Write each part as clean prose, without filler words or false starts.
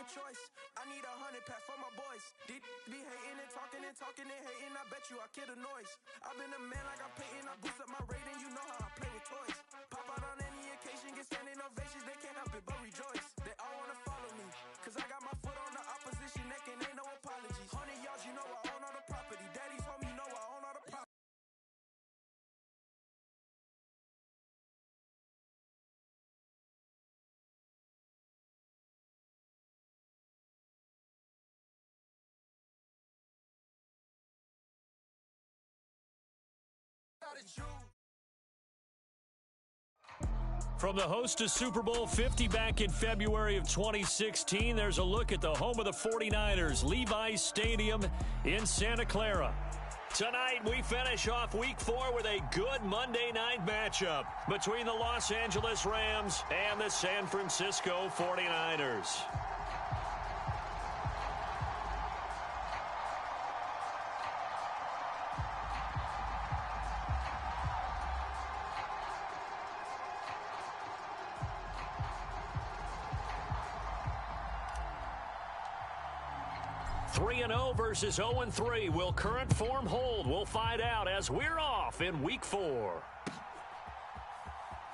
a choice. I need 100 pack for my boys. Be hating and talking and talking and hating. I bet you I kill the noise. I've been a man like I'm Peyton. I boost up my rating. You know how I play with toys. Pop out on any occasion, get standing ovations. They can't help it but rejoice. They all wanna follow me, cause I got my foot on the opposition neck and ain't no apologies. 100 yards, you know I own all the property. Daddy's home, you know I own all the property. From the host of Super Bowl 50 back in February of 2016, there's a look at the home of the 49ers, Levi's Stadium in Santa Clara. Tonight, we finish off Week 4 with a good Monday night matchup between the Los Angeles Rams and the San Francisco 49ers. Versus 0-3. Will current form hold? We'll find out as we're off in Week 4.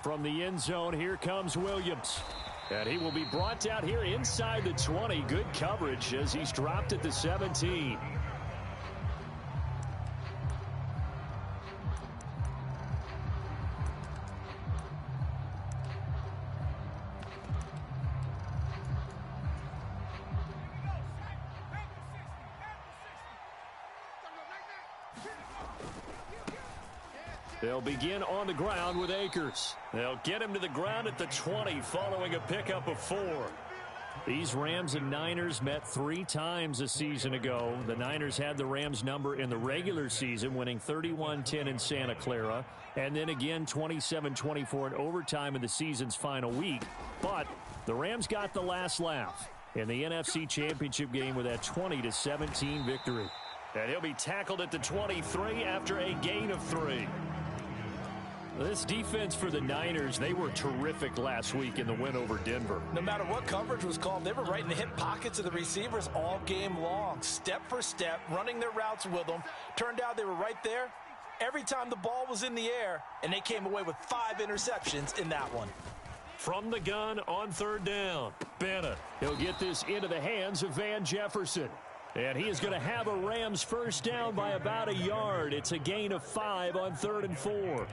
From the end zone, here comes Williams. And he will be brought down here inside the 20. Good coverage as he's dropped at the 17. They'll begin on the ground with Akers. They'll get him to the ground at the 20 following a pickup of 4. These Rams and Niners met 3 times a season ago. The Niners had the Rams number in the regular season, winning 31-10 in Santa Clara, and then again 27-24 in overtime in the season's final week. But the Rams got the last laugh in the NFC Championship game with that 20-17 victory. And he'll be tackled at the 23 after a gain of 3. This defense for the Niners, they were terrific last week in the win over Denver. No matter what coverage was called, they were right in the hip pockets of the receivers all game long. Step for step, running their routes with them. Turned out they were right there every time the ball was in the air, and they came away with 5 interceptions in that one. From the gun on 3rd down, Bennett. He'll get this into the hands of Van Jefferson. And he is going to have a Rams first down by about a yard. It's a gain of 5 on 3rd and 4.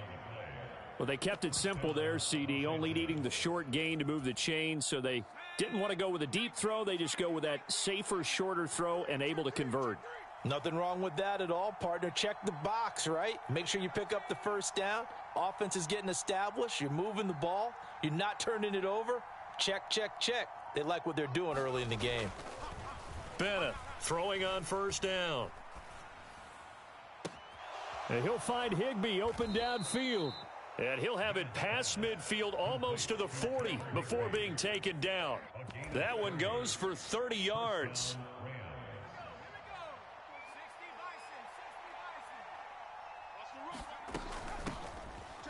Well, they kept it simple there, CD, only needing the short gain to move the chain, so they didn't want to go with a deep throw. They just go with that safer, shorter throw and able to convert. Nothing wrong with that at all, partner. Check the box, right? Make sure you pick up the first down. Offense is getting established. You're moving the ball. You're not turning it over. Check, check, check. They like what they're doing early in the game. Bennett throwing on 1st down. And he'll find Higbee open downfield. And he'll have it past midfield almost to the 40 before being taken down. That one goes for 30 yards.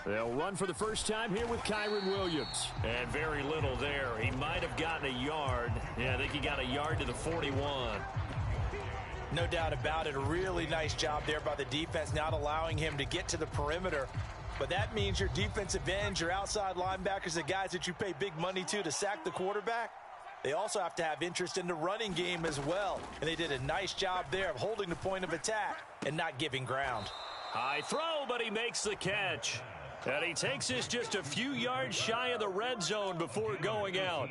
They'll run for the first time here with Kyren Williams. And very little there. He might have gotten a yard. Yeah, I think he got a yard to the 41. No doubt about it. A really nice job there by the defense, not allowing him to get to the perimeter. But that means your defensive ends, your outside linebackers, the guys that you pay big money to sack the quarterback, they also have to have interest in the running game as well. And they did a nice job there of holding the point of attack and not giving ground. High throw, but he makes the catch. And he takes this just a few yards shy of the red zone before going out.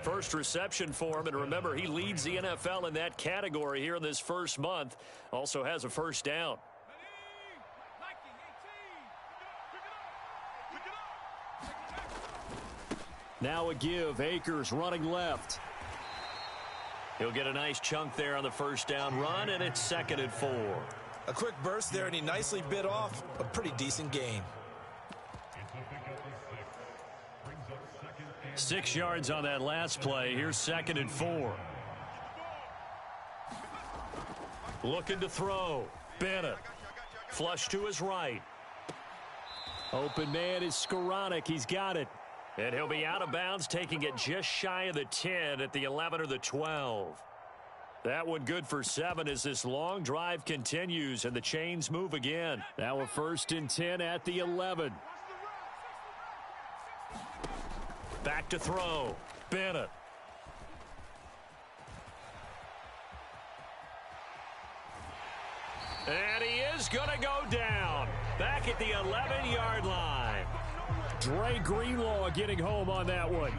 First reception for him, and remember, he leads the NFL in that category here in this first month. Also has a first down. Now a give. Akers running left. He'll get a nice chunk there on the first down run, and it's 2nd and 4. A quick burst there, and he nicely bit off a pretty decent gain. 6 yards on that last play. Here's 2nd and 4. Looking to throw. Bennett. Flush to his right. Open man is Skoranek. He's got it. And he'll be out of bounds, taking it just shy of the 10 at the 11 or the 12. That one good for 7 as this long drive continues and the chains move again. Now a 1st and 10 at the 11. Back to throw. Bennett. And he is going to go down. Back at the 11-yard line. Dre Greenlaw getting home on that one.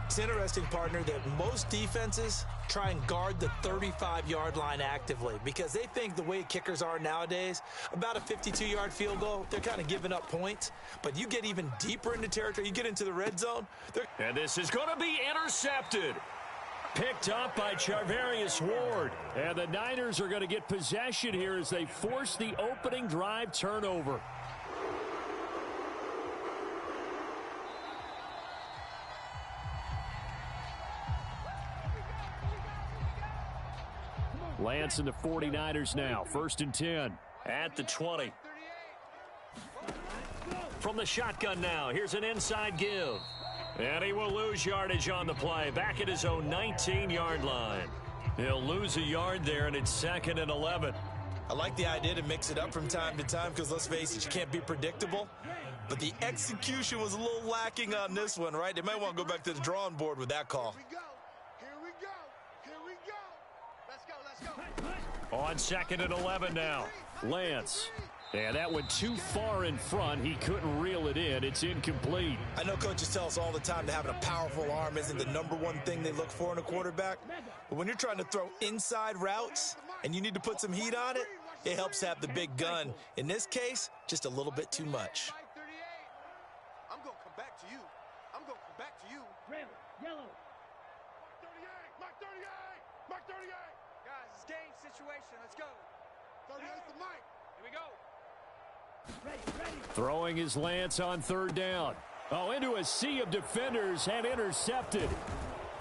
It's interesting, partner, that most defenses try and guard the 35-yard line actively because they think the way kickers are nowadays, about a 52-yard field goal, they're kind of giving up points. But you get even deeper into territory, you get into the red zone. And this is going to be intercepted. Picked up by Charvarius Ward. And the Niners are going to get possession here as they force the opening drive turnover. Lance and the 49ers now. 1st and 10 at the 20. From the shotgun now. Here's an inside give. And he will lose yardage on the play. Back at his own 19-yard line. He'll lose a yard there, and it's 2nd and 11. I like the idea to mix it up from time to time because, let's face it, you can't be predictable. But the execution was a little lacking on this one, right? They might want to go back to the drawing board with that call. On 2nd and 11 now. Lance. And that went too far in front. He couldn't reel it in. It's incomplete. I know coaches tell us all the time that having a powerful arm isn't the #1 thing they look for in a quarterback. But when you're trying to throw inside routes and you need to put some heat on it, it helps have the big gun. In this case, just a little bit too much. I'm going to come back to you. I'm going to come back to you. Red, yellow. Mark 38. Mark 38. Guys, it's game situation. Let's go. 38's the mic. Here we go. Ready. Throwing his Lance on 3rd down. Oh, into a sea of defenders and intercepted.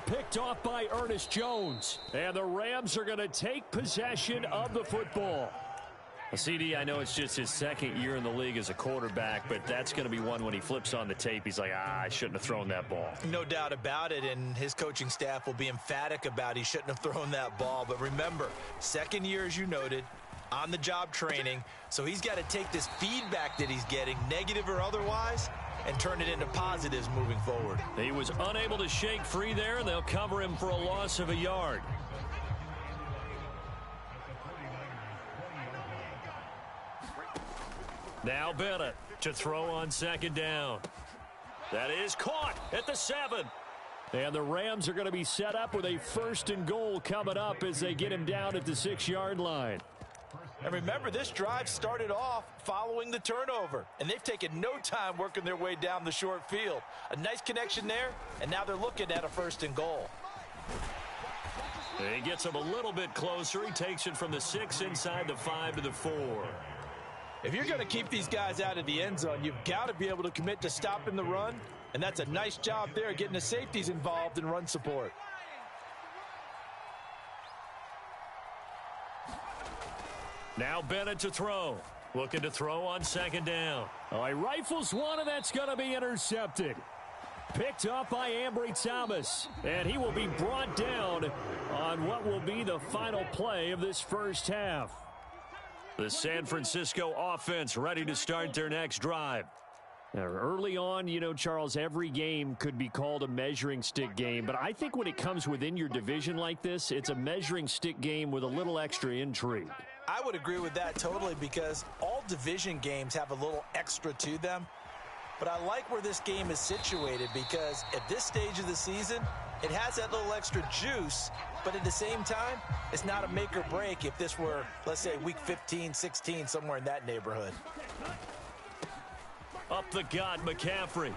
Picked off by Ernest Jones. And the Rams are going to take possession of the football. CD, I know it's just his 2nd year in the league as a quarterback, but that's going to be one when he flips on the tape. He's like, I shouldn't have thrown that ball. No doubt about it, and his coaching staff will be emphatic about he shouldn't have thrown that ball. But remember, 2nd year, as you noted, on-the-job training, so he's got to take this feedback that he's getting, negative or otherwise, and turn it into positives moving forward. He was unable to shake free there, and they'll cover him for a loss of a yard. Now Bennett to throw on 2nd down. That is caught at the 7. And the Rams are going to be set up with a 1st and goal coming up as they get him down at the 6-yard line. And remember, this drive started off following the turnover, and they've taken no time working their way down the short field. A nice connection there, and now they're looking at a 1st and goal. He gets him a little bit closer. He takes it from the 6 inside the 5 to the 4. If you're going to keep these guys out of the end zone, you've got to be able to commit to stopping the run, and that's a nice job there getting the safeties involved in run support. Now Bennett to throw. Looking to throw on 2nd down. Oh, he rifles one, and that's going to be intercepted. Picked up by Ambry Thomas. And he will be brought down on what will be the final play of this 1st half. The San Francisco offense ready to start their next drive. Now, early on, you know, Charles, every game could be called a measuring stick game. But I think when it comes within your division like this, it's a measuring stick game with a little extra intrigue. I would agree with that totally because all division games have a little extra to them. But I like where this game is situated because at this stage of the season, it has that little extra juice. But at the same time, it's not a make or break if this were, let's say, week 15, 16, somewhere in that neighborhood. Up the gut, McCaffrey.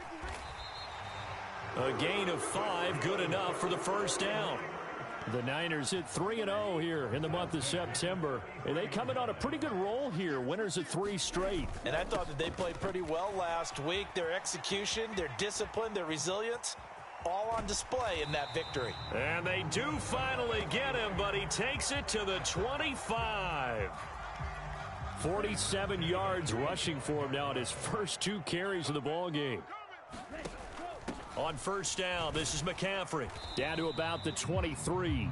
A gain of 5, good enough for the 1st down. The Niners at 3-0 here in the month of September. And they come in on a pretty good roll here. Winners of 3 straight. And I thought that they played pretty well last week. Their execution, their discipline, their resilience, all on display in that victory. And they do finally get him, but he takes it to the 25. 47 yards rushing for him now in his first 2 carries of the ball game. On first down, this is McCaffrey. Down to about the 23.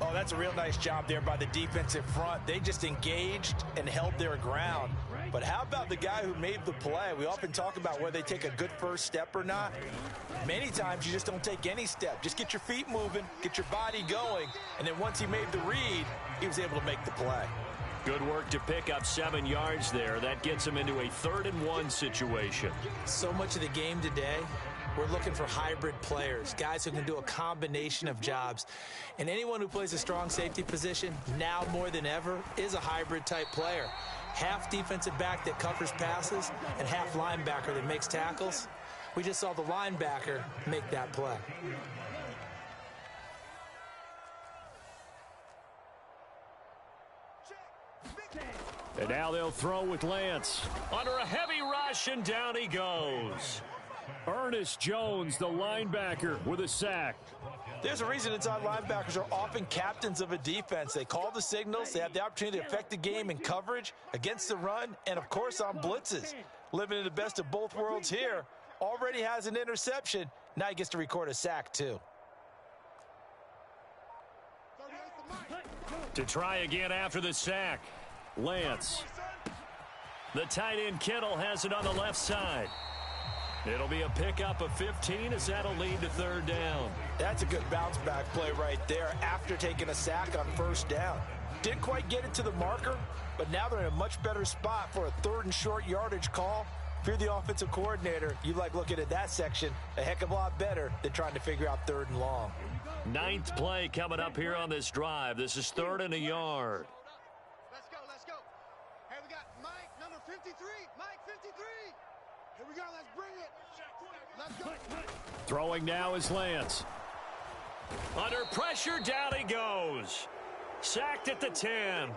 Oh, that's a real nice job there by the defensive front. They just engaged and held their ground. But how about the guy who made the play? We often talk about whether they take a good first step or not. Many times you just don't take any step. Just get your feet moving, get your body going, and then once he made the read, he was able to make the play. Good work to pick up 7 yards there. That gets him into a 3rd-and-1 situation. So much of the game today, we're looking for hybrid players, guys who can do a combination of jobs. And anyone who plays a strong safety position, now more than ever, is a hybrid-type player. Half defensive back that covers passes and half linebacker that makes tackles. We just saw the linebacker make that play. And now they'll throw with Lance. Under a heavy rush, and down he goes. Ernest Jones, the linebacker, with a sack. There's a reason inside linebackers are often captains of a defense. They call the signals. They have the opportunity to affect the game in coverage, against the run, and, of course, on blitzes. Living in the best of both worlds here. Already has an interception. Now he gets to record a sack, too. To try again after the sack. Lance. The tight end Kittle has it on the left side. It'll be a pickup of 15 as that'll lead to 3rd down. That's a good bounce back play right there after taking a sack on first down. Didn't quite get it to the marker, but now they're in a much better spot for a 3rd and short yardage call. If you're the offensive coordinator, you like looking at that section a heck of a lot better than trying to figure out 3rd and long. 9th play coming up here on this drive. This is 3rd and a yard. Let's go, let's go. Hey, we got Mike, number 53. Mike, 53. Here we go, let's bring it. Let's go. Throwing now is Lance. Under pressure, down he goes. Sacked at the 10.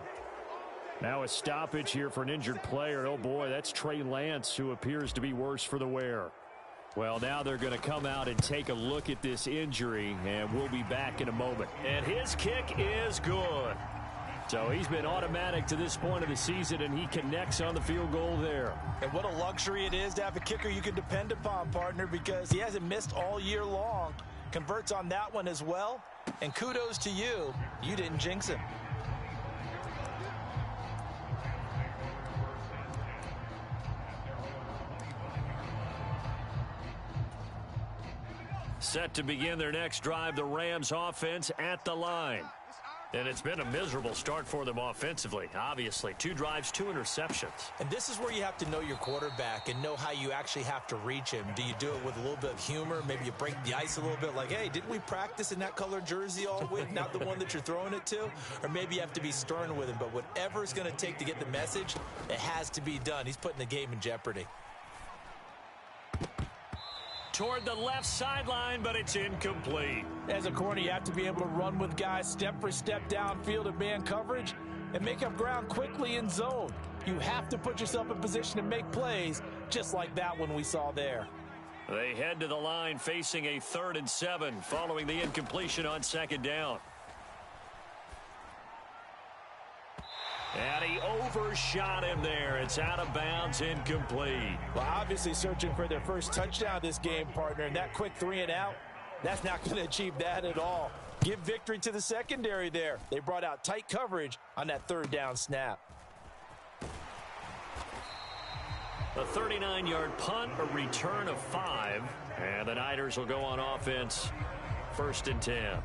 Now a stoppage here for an injured player. Oh, boy, that's Trey Lance, who appears to be worse for the wear. Well, now they're going to come out and take a look at this injury, and we'll be back in a moment. And his kick is good. So he's been automatic to this point of the season, and he connects on the field goal there. And what a luxury it is to have a kicker you can depend upon, partner, because he hasn't missed all year long. Converts on that one as well. And kudos to you. You didn't jinx him. Set to begin their next drive, the Rams offense at the line. And it's been a miserable start for them offensively, obviously. 2 drives, 2 interceptions. And this is where you have to know your quarterback and know how you actually have to reach him. Do you do it with a little bit of humor? Maybe you break the ice a little bit like, hey, didn't we practice in that colored jersey all week, not the one that you're throwing it to? Or maybe you have to be stern with him. But whatever it's going to take to get the message, it has to be done. He's putting the game in jeopardy. Toward the left sideline, but it's incomplete. As a corner, you have to be able to run with guys step for step downfield in man coverage and make up ground quickly in zone. You have to put yourself in position to make plays, just like that one we saw there. They head to the line facing a 3rd and 7 following the incompletion on 2nd down. And he overshot him there. It's out of bounds, incomplete. Well, obviously searching for their first touchdown this game, partner, and that quick 3 and out, that's not going to achieve that at all. Give victory to the secondary there. They brought out tight coverage on that 3rd down snap. A 39-yard punt, a return of 5, and the Niners will go on offense 1st and 10.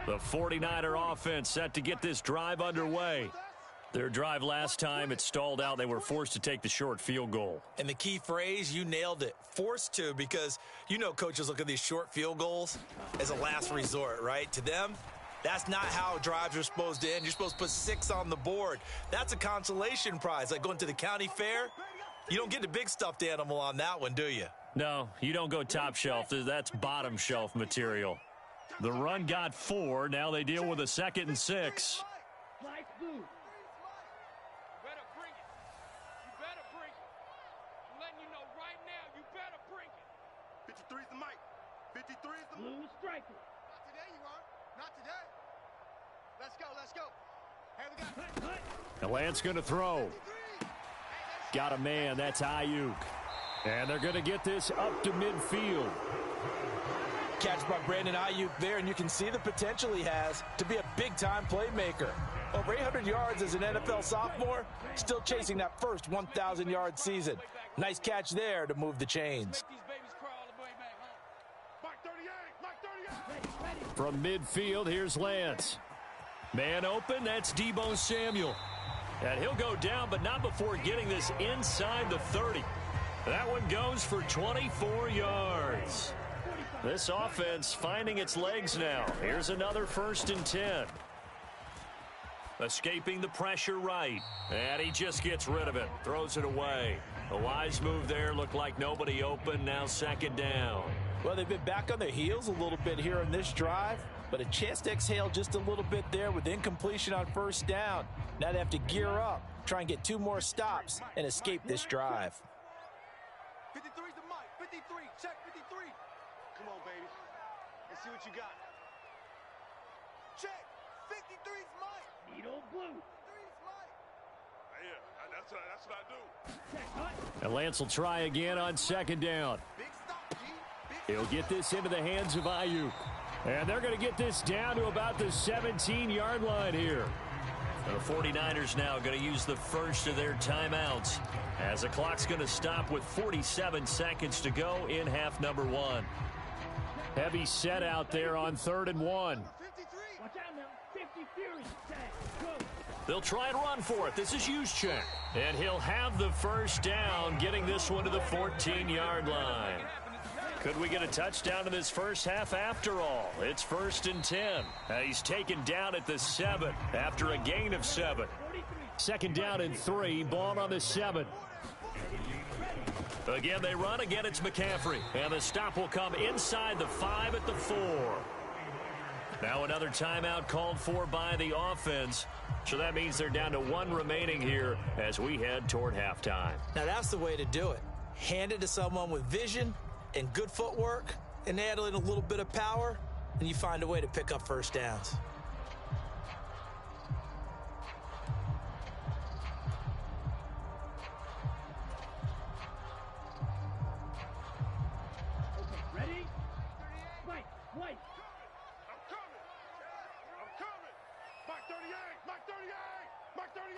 The 49er offense set to get this drive underway. Their drive last time, it stalled out. They were forced to take the short field goal. And the key phrase, you nailed it. Forced to, because you know coaches look at these short field goals as a last resort, right? To them, that's not how drives are supposed to end. You're supposed to put 6 on the board. That's a consolation prize. Like going to the county fair, you don't get the big stuffed animal on that one, do you? No, you don't go top shelf. That's bottom shelf material. The run got 4. Now they deal with a 2nd and 6. Nice move. You better bring it. You better bring it. I'm letting you know right now, you better bring it. 53's the mic. 53's the Blue striker. Not today, you aren't. Not today. Let's go, let's go. Hey, we got... Cut. And Lance going to throw. Got a man. That's Ayuk. And they're going to get this up to midfield. Catch by Brandon Ayuk there, and you can see the potential he has to be a big-time playmaker. Over 800 yards as an NFL sophomore, still chasing that first 1,000-yard season. Nice catch there to move the chains. From midfield, here's Lance. Man open, that's Deebo Samuel. And he'll go down, but not before getting this inside the 30. That one goes for 24 yards. This offense finding its legs now. Here's another 1st and 10. Escaping the pressure right. And he just gets rid of it. Throws it away. A wise move there. Looked like nobody open. Now 2nd down. Well, they've been back on their heels a little bit here in this drive, but a chance to exhale just a little bit there with incompletion on 1st down. Now they have to gear up, try and get 2 more stops, and escape this drive. 53's the mic. 53. Check 53. Come on, baby. Let's see what you got. Check. 53's mic. Needle blue. 3's mic. Yeah, that's what I do. And Lance will try again on 2nd down. Big stop, G. He'll get this into the hands of Ayuk. And they're going to get this down to about the 17-yard line here. The 49ers now going to use the first of their timeouts as the clock's going to stop with 47 seconds to go in half number 1. Heavy set out there on 3rd and 1. Watch out now. 50 Fury. Go. They'll try and run for it. This is Juszczyk. And he'll have the 1st down, getting this one to the 14-yard line. Could we get a touchdown in this first half after all? It's 1st and 10. He's taken down at the 7 after a gain of 7. 2nd down and 3. Ball on the 7. Again, they run. Again, it's McCaffrey. And the stop will come inside the 5 at the 4. Now another timeout called for by the offense. So that means they're down to 1 remaining here as we head toward halftime. Now that's the way to do it. Hand it to someone with vision and good footwork, and add in a little bit of power, and you find a way to pick up 1st downs. Okay, ready? Mike, White. I'm coming. Mike 38. Mike 38. Mike 38.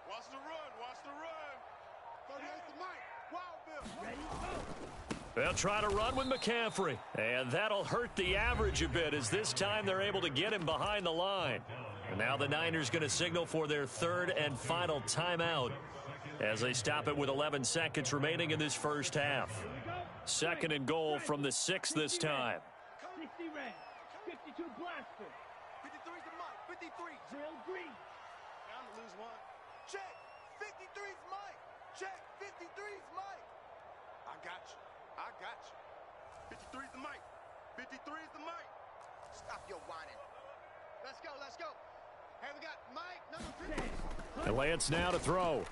Watch the run. 38's the Mike. Wild Bill. Ready, go. They'll try to run with McCaffrey, and that'll hurt the average a bit as this time they're able to get him behind the line. And now the Niners going to signal for their 3rd and final timeout as they stop it with 11 seconds remaining in this first half. 2nd and goal from the 6 this time. 60 red. 52 blaster. 53's the mic. 53. Drill green. I'm gonna lose one. Check. 53's mic. Check. 53's mic. I got you. 53's the mic. 53's the mic. Stop your whining. Let's go. Hey, we got Mike, number 50. And Lance now to throw.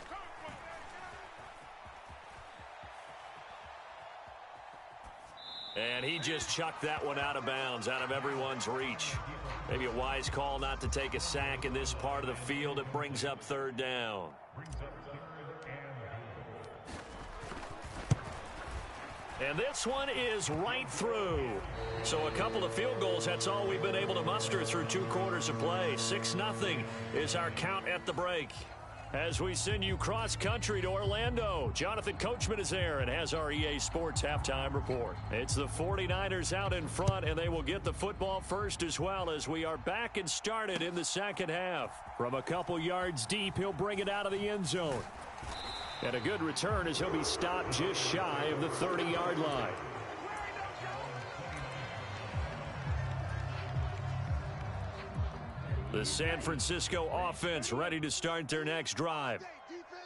And he just chucked that one out of bounds, out of everyone's reach. Maybe a wise call not to take a sack in this part of the field. It brings up 3rd down. And this one is right through. So a couple of field goals, that's all we've been able to muster through 2 quarters of play. 6-0 is our count at the break. As we send you cross-country to Orlando, Jonathan Coachman is there and has our EA Sports halftime report. It's the 49ers out in front, and they will get the football first as well as we are back and started in the 2nd half. From a couple yards deep, he'll bring it out of the end zone. And a good return as he'll be stopped just shy of the 30-yard line. The San Francisco offense ready to start their next drive.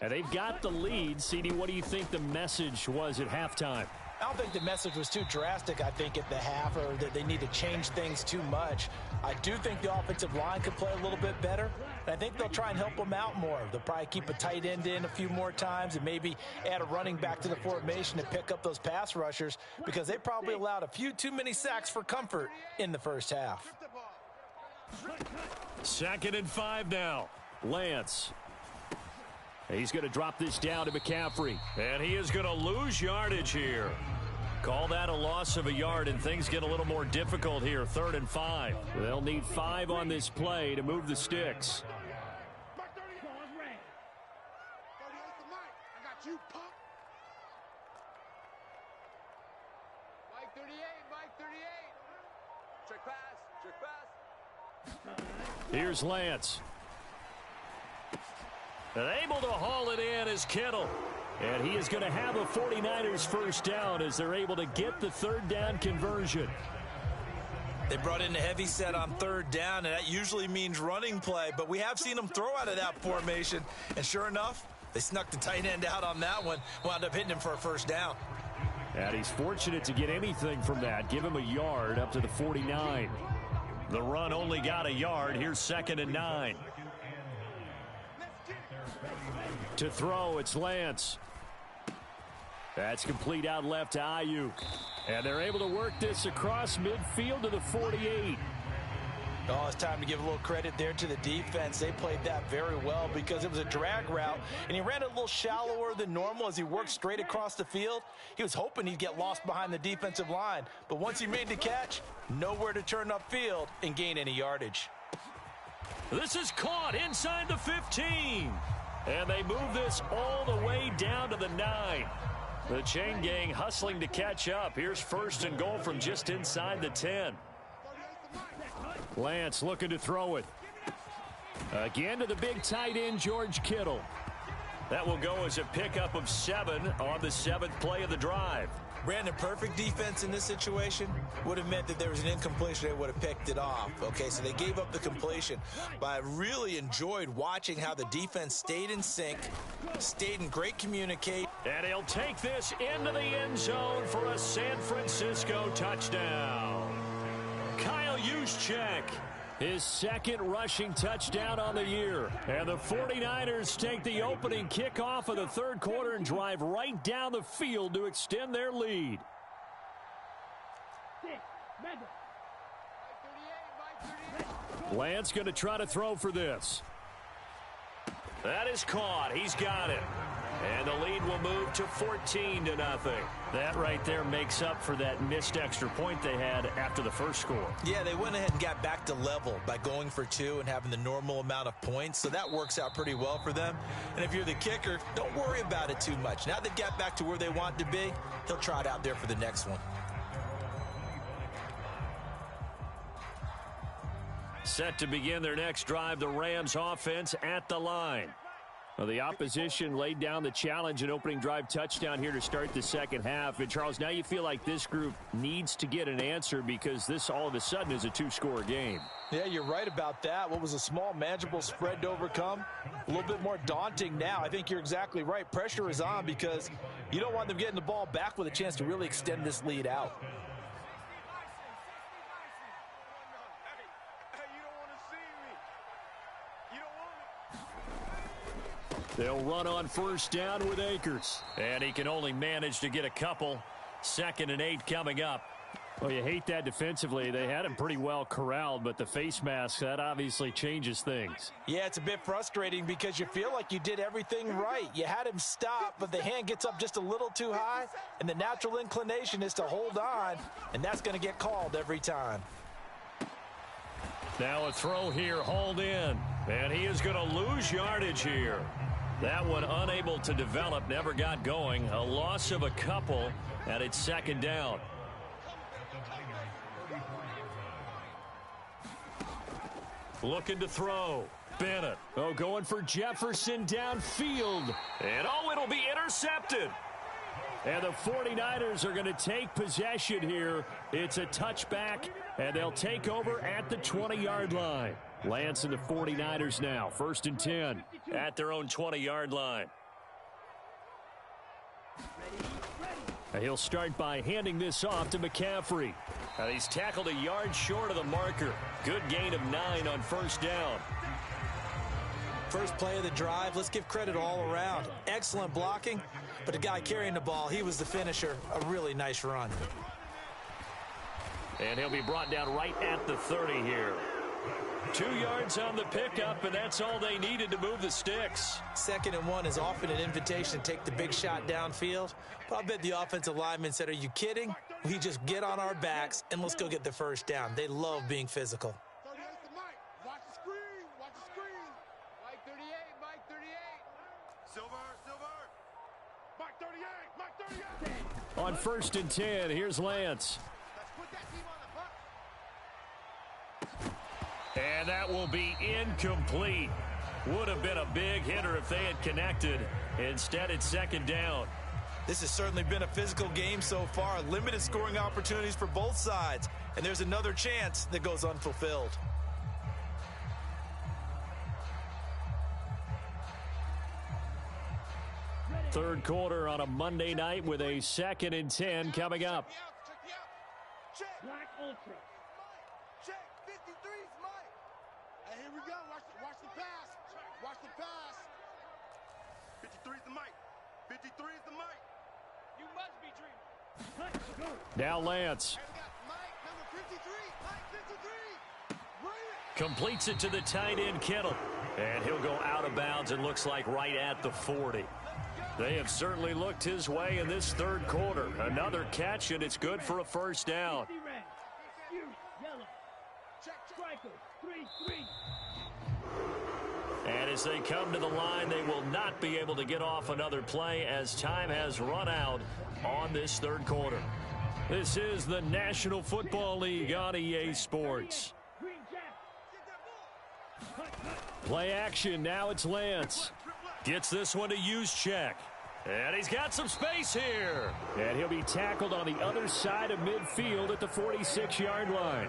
And they've got the lead. CD, what do you think the message was at halftime? I don't think the message was too drastic, I think, at the half, or that they need to change things too much. I do think the offensive line could play a little bit better. And I think they'll try and help them out more. They'll probably keep a tight end in a few more times and maybe add a running back to the formation to pick up those pass rushers, because they probably allowed a few too many sacks for comfort in the first half. 2nd and 5 now. Lance. He's going to drop this down to McCaffrey. And he is going to lose yardage here. Call that a loss of a yard, and things get a little more difficult here. 3rd and 5. They'll need 5 on this play to move the sticks. Mike 38, Mike 38. Check pass, check pass. Here's Lance. And able to haul it in is Kittle. And he is going to have a 49ers first down as they're able to get the 3rd down conversion. They brought in a heavy set on 3rd down, and that usually means running play. But we have seen them throw out of that formation. And sure enough, they snuck the tight end out on that one. Wound up hitting him for a first down. And he's fortunate to get anything from that. Give him a yard up to the 49. The run only got a yard. Here's 2nd and 9. To throw, it's Lance. That's complete out left to Ayuk. And they're able to work this across midfield to the 48. Oh, it's time to give a little credit there to the defense. They played that very well because it was a drag route, and he ran it a little shallower than normal as he worked straight across the field. He was hoping he'd get lost behind the defensive line, but once he made the catch, nowhere to turn upfield and gain any yardage. This is caught inside the 15. And they move this all the way down to the 9. The chain gang hustling to catch up. Here's 1st and goal from just inside the 10. Lance looking to throw it. Again to the big tight end, George Kittle. That will go as a pickup of 7 on the 7th play of the drive. Brandon, perfect defense in this situation would have meant that there was an incompletion. They would have picked it off. Okay, so they gave up the completion. But I really enjoyed watching how the defense stayed in sync, stayed in great communication. And he'll take this into the end zone for a San Francisco touchdown. Kyle Juszczyk, his 2nd rushing touchdown on the year. And the 49ers take the opening kickoff of the 3rd quarter and drive right down the field to extend their lead. Lance going to try to throw for this. That is caught. He's got it. And the lead will move to 14-0. That right there makes up for that missed extra point they had after the first score. Yeah, they went ahead and got back to level by going for 2 and having the normal amount of points. So that works out pretty well for them. And if you're the kicker, don't worry about it too much. Now they've got back to where they want to be, he'll try it out there for the next one. Set to begin their next drive, the Rams offense at the line. Well, the opposition laid down the challenge and opening drive touchdown here to start the 2nd half. And, Charles, now you feel like this group needs to get an answer because this all of a sudden is a 2-score game. Yeah, you're right about that. What was a small, manageable spread to overcome, a little bit more daunting now. I think you're exactly right. Pressure is on because you don't want them getting the ball back with a chance to really extend this lead out. They'll run on 1st down with Akers. And he can only manage to get a couple. 2nd and 8 coming up. Well, you hate that defensively. They had him pretty well corralled, but the face mask, that obviously changes things. Yeah, it's a bit frustrating because you feel like you did everything right. You had him stop, but the hand gets up just a little too high, and the natural inclination is to hold on, and that's going to get called every time. Now a throw here, hauled in, and he is going to lose yardage here. That one unable to develop, never got going. A loss of a couple, and it's 2nd down. Looking to throw. Bennett. Oh, going for Jefferson downfield. And, oh, it'll be intercepted. And the 49ers are going to take possession here. It's a touchback, and they'll take over at the 20-yard line. Lance and the 49ers now. 1st and 10 at their own 20-yard line. And he'll start by handing this off to McCaffrey. And he's tackled a yard short of the marker. Good gain of 9 on 1st down. First play of the drive, let's give credit all around. Excellent blocking, but the guy carrying the ball, he was the finisher. A really nice run. And he'll be brought down right at the 30 here. 2 yards on the pickup, and that's all they needed to move the sticks. 2nd and 1 is often an invitation to take the big shot downfield. But I bet the offensive lineman said, are you kidding? We just get on our backs and let's go get the first down. They love being physical. 38 to Mike. Watch the screen. Watch the screen. Mike 38, Mike 38. Silver. Mike 38. Mike 38. On 1st and 10, here's Lance. Let's put that team on the buck. And that will be incomplete. Would have been a big hitter if they had connected. Instead, it's 2nd down. This has certainly been a physical game so far. Limited scoring opportunities for both sides. And there's another chance that goes unfulfilled. Third quarter on a Monday night with a 2nd and 10 coming up. Check. Black Ultra. Check. 53's Mike. Hey, here we go. Watch the pass. Watch the pass. 53's the Mike. 53's the Mike. You must be dreaming. Now Lance. Hey, we got Mike, number 53. Mike 53. Bring it. Completes it to the tight end, Kittle. And he'll go out of bounds, it looks like, right at the 40. They have certainly looked his way in this third quarter. Another catch, and it's good for a first down. 50 red. Excuse, yellow. Striker, 3-3. And as they come to the line, they will not be able to get off another play as time has run out on this third quarter. This is the National Football League on EA Sports. Green Jack. Play action, now it's Lance. Gets this one to use check. And he's got some space here. And he'll be tackled on the other side of midfield at the 46-yard line.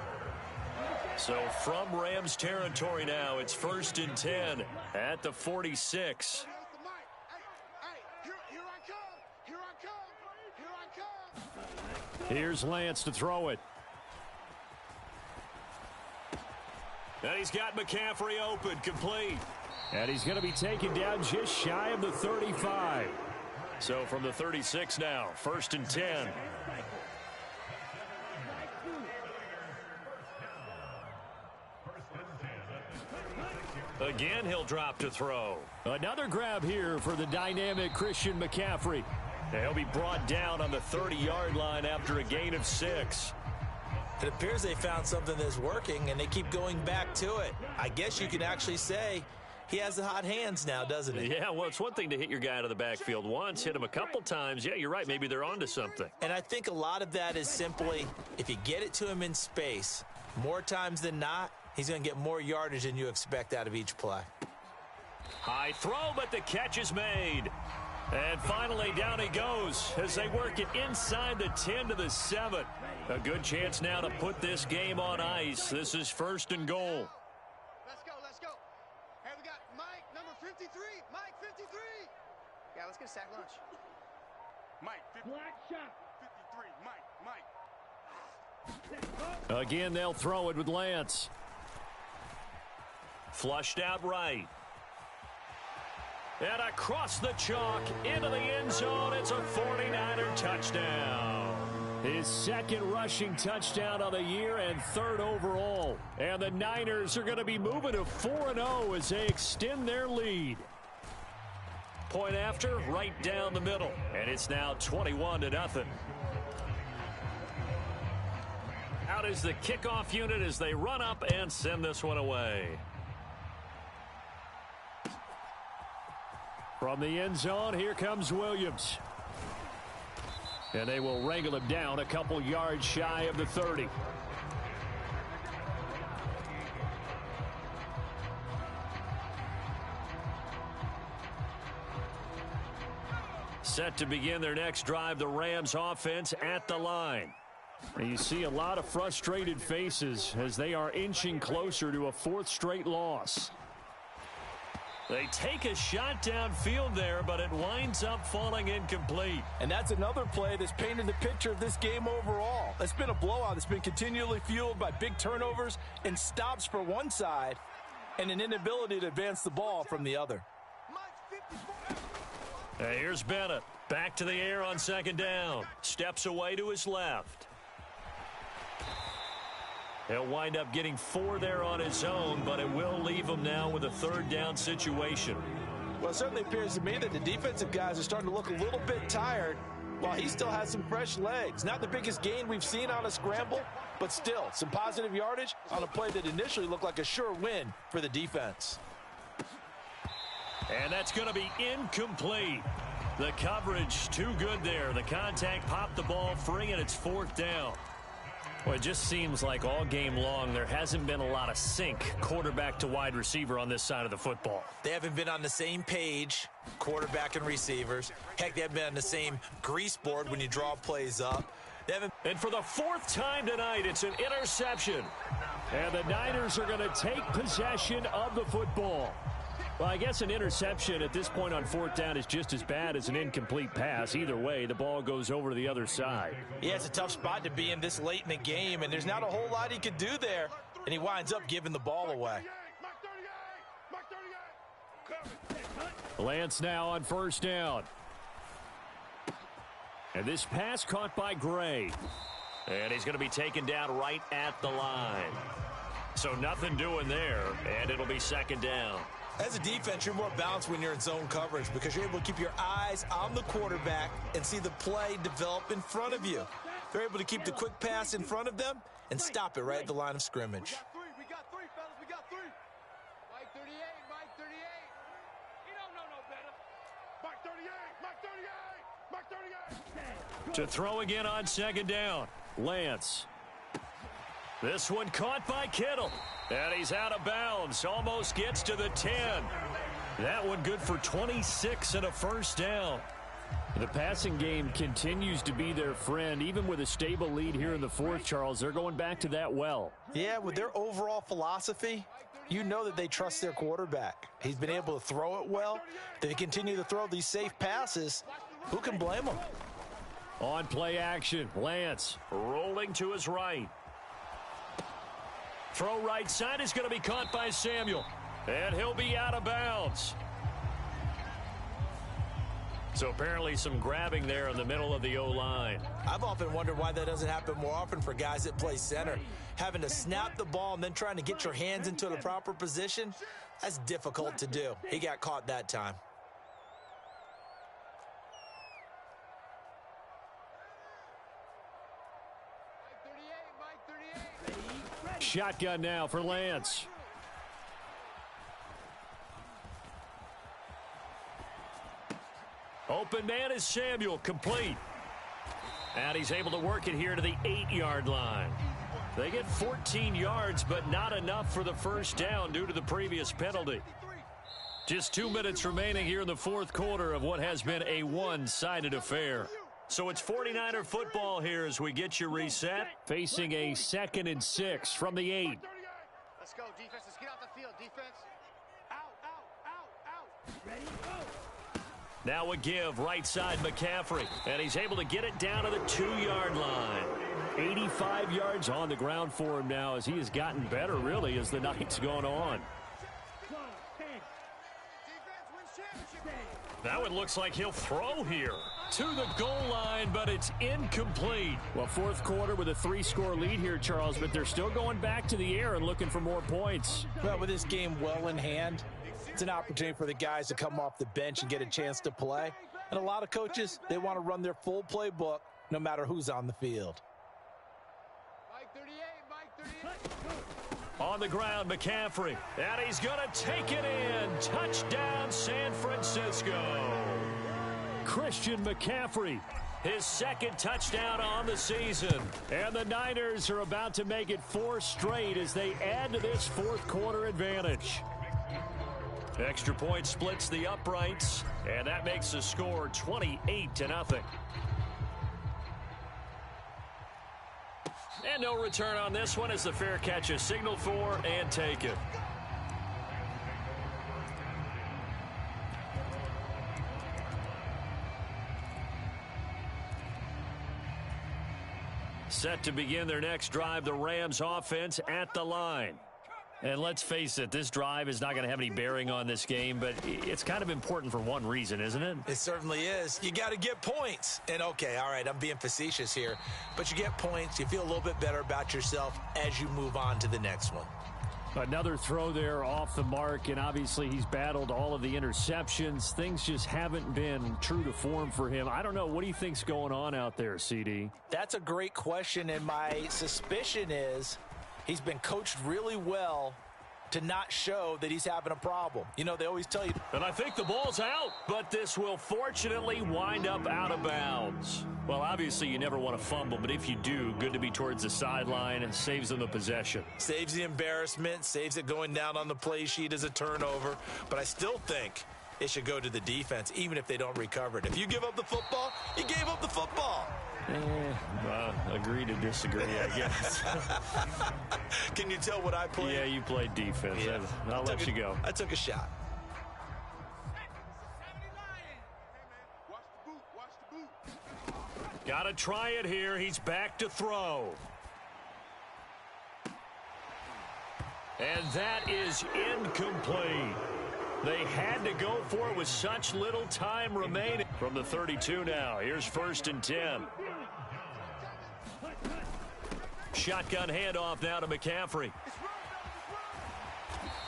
So from Rams territory now, it's 1st and 10 at the 46. Here's Lance to throw it. And he's got McCaffrey open, complete. And he's going to be taken down just shy of the 35. So from the 36 now, 1st and 10. Again, he'll drop to throw. Another grab here for the dynamic Christian McCaffrey. He'll be brought down on the 30-yard line after a gain of 6. It appears they found something that's working, and they keep going back to it. I guess you can actually say he has the hot hands now, doesn't he? Yeah, well, it's one thing to hit your guy out of the backfield once, hit him a couple times. Yeah, you're right. Maybe they're onto something. And I think a lot of that is simply if you get it to him in space, more times than not, he's going to get more yardage than you expect out of each play. High throw, but the catch is made. And finally, down he goes as they work it inside the 10 to the 7. A good chance now to put this game on ice. This is 1st and goal. Let's go. Hey, we got Mike, number 53. Mike 53. Yeah, let's get a sack lunch. Mike 50, Black shot. 53. Mike. Again, they'll throw it with Lance. Flushed out right. And across the chalk into the end zone. It's a 49er touchdown. His 2nd rushing touchdown of the year and 3rd overall. And the Niners are going to be moving to 4-0 as they extend their lead. Point after, right down the middle. And it's now 21-0. Out is the kickoff unit as they run up and send this one away. From the end zone, here comes Williams. And they will wrangle him down a couple yards shy of the 30. Set to begin their next drive, the Rams offense at the line. And you see a lot of frustrated faces as they are inching closer to a 4th straight loss. They take a shot downfield there, but it winds up falling incomplete. And that's another play that's painted the picture of this game overall. It's been a blowout that's been continually fueled by big turnovers and stops for one side and an inability to advance the ball from the other. Hey, here's Bennett. Back to the air on 2nd down. Steps away to his left. He'll wind up getting 4 there on his own, but it will leave him now with a 3rd down situation. Well, it certainly appears to me that the defensive guys are starting to look a little bit tired while he still has some fresh legs. Not the biggest gain we've seen on a scramble, but still some positive yardage on a play that initially looked like a sure win for the defense. And that's going to be incomplete. The coverage too good there. The contact popped the ball free, and it's 4th down. Well, it just seems like all game long there hasn't been a lot of sync quarterback to wide receiver on this side of the football. They haven't been on the same page, quarterback and receivers. Heck, they haven't been on the same grease board when you draw plays up. And for the 4th time tonight, it's an interception. And the Niners are going to take possession of the football. Well, I guess an interception at this point on 4th down is just as bad as an incomplete pass. Either way, the ball goes over to the other side. Yeah, it's a tough spot to be in this late in the game, and there's not a whole lot he could do there, and he winds up giving the ball away. Lance now on 1st down. And this pass caught by Gray. And he's going to be taken down right at the line. So nothing doing there, and it'll be 2nd down. As a defense, you're more balanced when you're in zone coverage because you're able to keep your eyes on the quarterback and see the play develop in front of you. They're able to keep the quick pass in front of them and stop it right at the line of scrimmage. We got 3, fellas. We got 3. Mike 38, Mike 38. He don't know no better. Mike 38, Mike 38, Mike 38. To throw again on 2nd down. Lance. This one caught by Kittle. And he's out of bounds. Almost gets to the 10. That one good for 26 and a 1st down. The passing game continues to be their friend. Even with a stable lead here in the 4th, Charles, they're going back to that well. Yeah, with their overall philosophy, you know that they trust their quarterback. He's been able to throw it well. They continue to throw these safe passes. Who can blame them? On play action, Lance rolling to his right. Throw right side is going to be caught by Samuel. And he'll be out of bounds. So apparently some grabbing there in the middle of the O-line. I've often wondered why that doesn't happen more often for guys that play center. Having to snap the ball and then trying to get your hands into the proper position, that's difficult to do. He got caught that time. Shotgun now for Lance. Open man is Samuel, complete. And he's able to work it here to the 8-yard line. They get 14 yards, but not enough for the 1st down due to the previous penalty. Just 2 minutes remaining here in the 4th quarter of what has been a one-sided affair. So it's 49er football here as we get you reset. Facing a 2nd and 6 from the 8. Let's go, defense. Let's get out the field, defense. Out. Ready, go. Now a give, right side McCaffrey. And he's able to get it down to the 2-yard line. 85 yards on the ground for him now as he has gotten better, really, as the night's gone on. That one looks like he'll throw here to the goal line, but it's incomplete. Well, 4th quarter with a 3-score lead here, Charles, but they're still going back to the air and looking for more points. Well, with this game well in hand, it's an opportunity for the guys to come off the bench and get a chance to play. And a lot of coaches, they want to run their full playbook no matter who's on the field. Mike 38, Mike 38. On the ground, McCaffrey. And he's going to take it in. Touchdown, San Francisco. Christian McCaffrey, his 2nd touchdown on the season. And the Niners are about to make it 4 straight as they add to this 4th quarter advantage. Extra point splits the uprights, and that makes the score 28-0. And no return on this one as the fair catch is signaled for and taken. Set to begin their next drive, the Rams offense at the line. And let's face it, this drive is not going to have any bearing on this game, but it's kind of important for one reason, isn't it? It certainly is. You got to get points. And, okay, all right, I'm being facetious here, but you get points. You feel a little bit better about yourself as you move on to the next one. Another throw there off the mark, and obviously he's battled all of the interceptions. Things just haven't been true to form for him. I don't know. What do you think's going on out there, CD? That's a great question, and my suspicion is he's been coached really well to not show that he's having a problem. You know, they always tell you. And I think the ball's out, but this will fortunately wind up out of bounds. Well, obviously you never want to fumble, but if you do, good to be towards the sideline and saves them the possession. Saves the embarrassment, saves it going down on the play sheet as a turnover, but I still think it should go to the defense, even if they don't recover it. If you give up the football, you gave up the football. Agree to disagree, I guess. Can you tell what I played? Yeah, you played defense. Yeah. I'll let you go. I took a shot. Got to try it here. He's back to throw. And that is incomplete. They had to go for it with such little time remaining. From the 32 now. Here's 1st and 10. Shotgun handoff now to McCaffrey.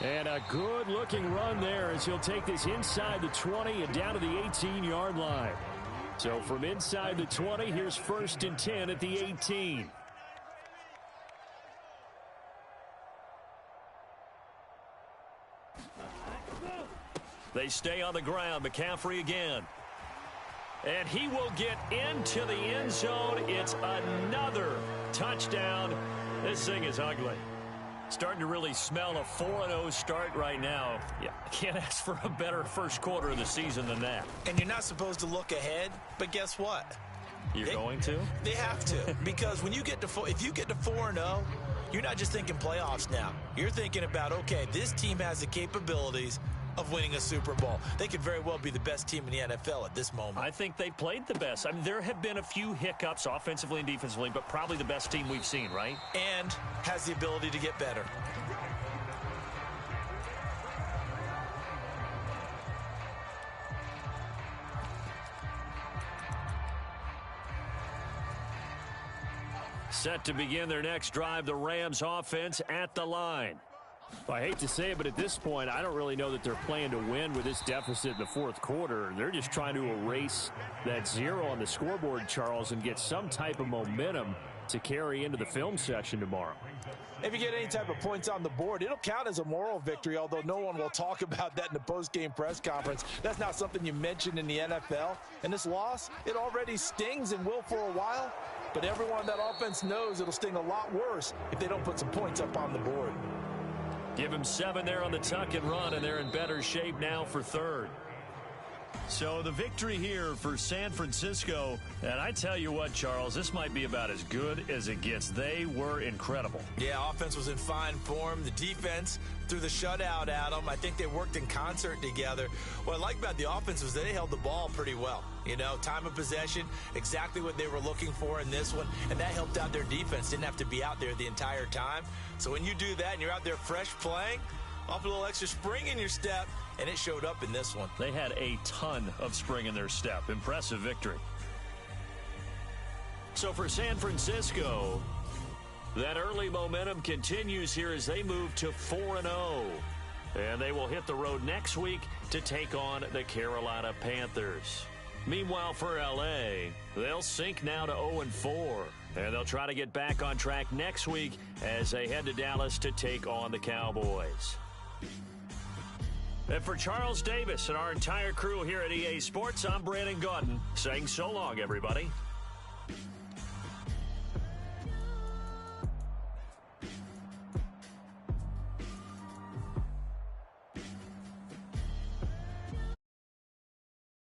And a good-looking run there as he'll take this inside the 20 and down to the 18-yard line. So from inside the 20, here's 1st and 10 at the 18. They stay on the ground. McCaffrey again. And he will get into the end zone. It's another touchdown. This thing is ugly. Starting to really smell a 4-0 start right now. Yeah, can't ask for a better first quarter of the season than that. And you're not supposed to look ahead, but guess what? You're going to? They have to, because when you get to if you get to 4-0, you're not just thinking playoffs now. You're thinking about, okay, this team has the capabilities of winning a Super Bowl. They could very well be the best team in the NFL at this moment. I think they played the best. I mean, there have been a few hiccups offensively and defensively, but probably the best team we've seen, right? And has the ability to get better. Set to begin their next drive, the Rams offense at the line. I hate to say it, but at this point, I don't really know that they're playing to win with this deficit in the fourth quarter. They're just trying to erase that 0 on the scoreboard, Charles, and get some type of momentum to carry into the film session tomorrow. If you get any type of points on the board, it'll count as a moral victory, although no one will talk about that in the post-game press conference. That's not something you mentioned in the NFL. And this loss, it already stings and will for a while, but everyone on that offense knows it'll sting a lot worse if they don't put some points up on the board. Give him 7 there on the tuck and run, and they're in better shape now for 3rd. So the victory here for San Francisco, and I tell you what, Charles, this might be about as good as it gets. They were incredible. Yeah, offense was in fine form. The defense threw the shutout at them. I think they worked in concert together. What I like about the offense was they held the ball pretty well. You know, time of possession, exactly what they were looking for in this one, and that helped out their defense. Didn't have to be out there the entire time. So when you do that and you're out there fresh playing, off a little extra spring in your step, and it showed up in this one. They had a ton of spring in their step. Impressive victory. So for San Francisco, that early momentum continues here as they move to 4-0. And they will hit the road next week to take on the Carolina Panthers. Meanwhile, for L.A., they'll sink now to 0-4. And they'll try to get back on track next week as they head to Dallas to take on the Cowboys. And for Charles Davis and our entire crew here at EA Sports, I'm Brandon Gaudin saying so long, everybody.